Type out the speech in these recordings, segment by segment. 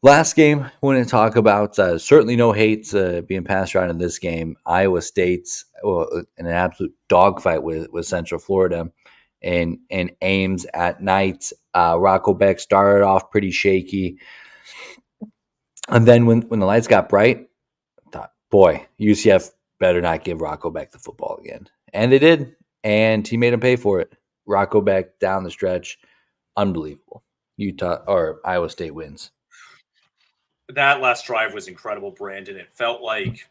Last game, I want to talk about certainly no hate being passed around in this game. Iowa State's in an absolute dogfight with Central Florida, and Ames at night. Rocco Beck started off pretty shaky, and then when the lights got bright, I thought, boy, UCF better not give Rocco Beck the football again, and they did, and he made him pay for it. Rocco Beck down the stretch, unbelievable. Utah or Iowa State wins. That last drive was incredible, Brandon. It felt like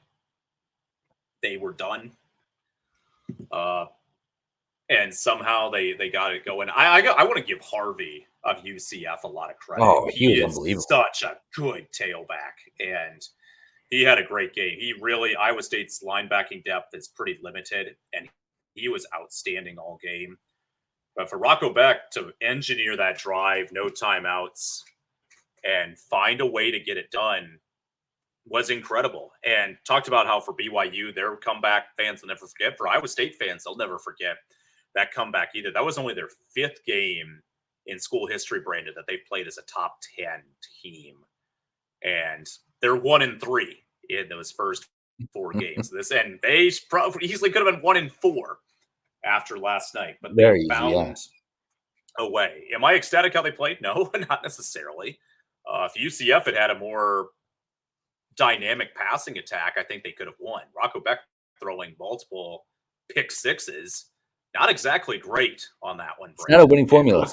they were done. Uh, and somehow they got it going. I want to give Harvey of UCF a lot of credit. Oh, he He was is unbelievable. such a good tailback, and he had a great game. He really Iowa State's linebacking depth is pretty limited, and he was outstanding all game. But for Rocco Beck to engineer that drive, no timeouts, and find a way to get it done was incredible. And talked about how for BYU, their comeback fans will never forget. For Iowa State fans, they'll never forget that comeback either. That was only their fifth game in school history, Brandon, that they played as a top 10 team. And they're 1-3 in those first four games. And they probably easily could have been 1-4 after last night, but they Very easy, yeah. found a way. Am I ecstatic how they played? No, not necessarily. If UCF had a more dynamic passing attack, I think they could have won. Rocco Beck throwing multiple pick sixes, not exactly great on that one. It's not a winning formula.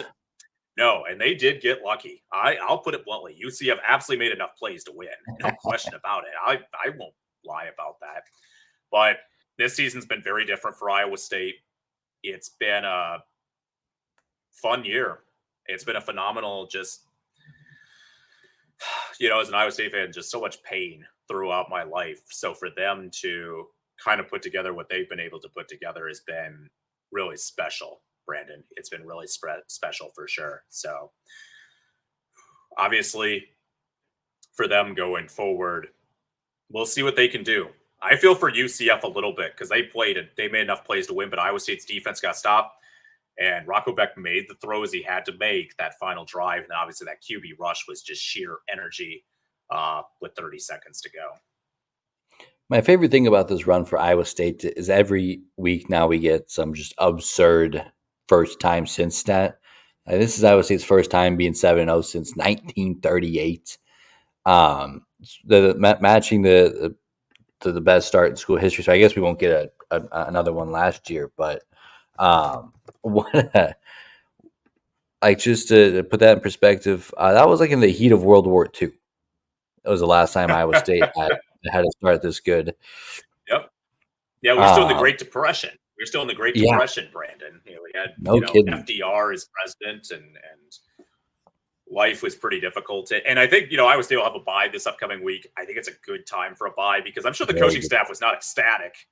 No, and they did get lucky. I'll put it bluntly. UCF absolutely made enough plays to win. No question about it. I won't lie about that. But this season's been very different for Iowa State. It's been a fun year. It's been a phenomenal, just, as an Iowa State fan, just so much pain throughout my life. So for them to kind of put together what they've been able to put together has been really special, Brandon. It's been really special for sure. So obviously for them going forward, we'll see what they can do. I feel for UCF a little bit because they made enough plays to win, but Iowa State's defense got stopped. And Rocco Beck made the throws he had to make that final drive. And obviously that QB rush was just sheer energy with 30 seconds to go. My favorite thing about this run for Iowa State is every week now we get some just absurd first time since stat. This is Iowa State's first time being 7-0 since 1938. Matching the best start in school history. So I guess we won't get another one last year, but just to put that in perspective, that was like in the heat of World War II. That was the last time Iowa State had a start this good. Yep. Yeah, we're still in the Great Depression. We're still in the Great Depression, Brandon. We had FDR as president, and life was pretty difficult. And I think, Iowa State will have a bye this upcoming week. I think it's a good time for a bye because I'm sure the coaching staff was not ecstatic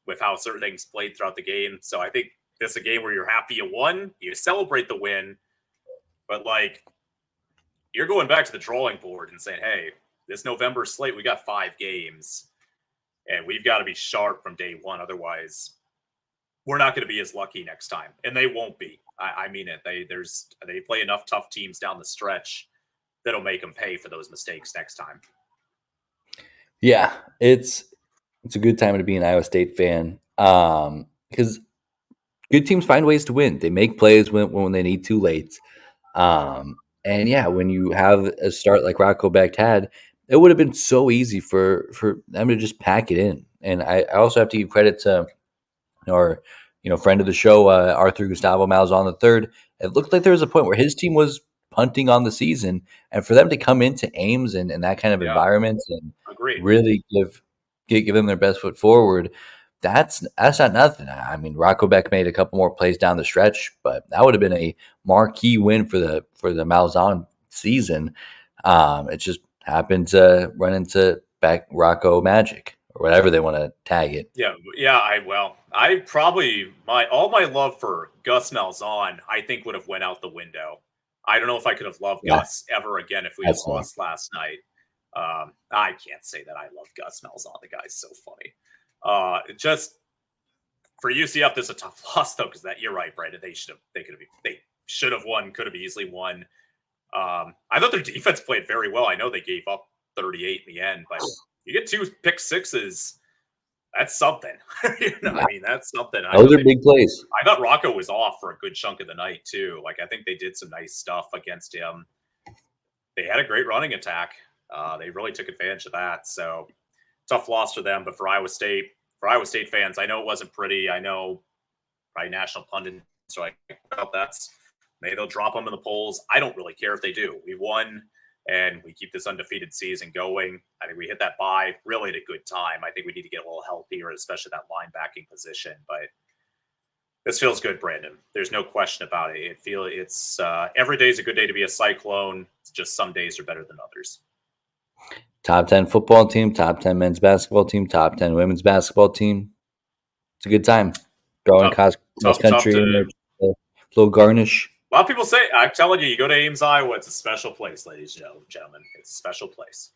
with how certain things played throughout the game. So I think this is a game where you're happy you won, you celebrate the win, but you're going back to the drawing board and saying, hey, this November slate, we got 5 games and we've got to be sharp from day one. Otherwise, we're not going to be as lucky next time. And they won't be. I mean it. They play enough tough teams down the stretch that'll make them pay for those mistakes next time. Yeah, it's a good time to be an Iowa State fan because good teams find ways to win. They make plays when they need to late. And yeah, when you have a start like Rocco Beck had, it would have been so easy for them to just pack it in. And I also have to give credit to our friend of the show, Arthur Gustavo Malzahn III. It looked like there was a point where his team was punting on the season, and for them to come into Ames and that kind of environment and really give them their best foot forward, that's not nothing. I mean, Rocco Beck made a couple more plays down the stretch, but that would have been a marquee win for the Malzahn season. It just happened to run into back Rocco magic or whatever they want to tag it. Yeah. I probably all my love for Gus Malzahn, I think would have went out the window. I don't know if I could have loved Gus ever again if we had lost last night. I can't say that I love Gus Malzahn. The guy's so funny. Just for UCF, this is a tough loss though, because you're right, Brandon. They should have won, could have easily won. I thought their defense played very well. I know they gave up 38 in the end, but you get 2 pick sixes. That's something. I mean, that's something. Those are big plays. I thought Rocco was off for a good chunk of the night too. Like, I think they did some nice stuff against him. They had a great running attack. They really took advantage of that. So tough loss for them. But for Iowa State fans, I know it wasn't pretty. I know probably national pundits are like, well, maybe they'll drop them in the polls. I don't really care if they do. We won. And we keep this undefeated season going. I think we hit that bye really at a good time. I think we need to get a little healthier, especially that linebacking position. But this feels good, Brandon. There's no question about it. It's every day is a good day to be a Cyclone. It's just some days are better than others. Top 10 football team, top 10 men's basketball team, top 10 women's basketball team. It's a good time. Going cross country in there, a little garnish. A lot of people say, I'm telling you, you go to Ames, Iowa, it's a special place, ladies and gentlemen. It's a special place.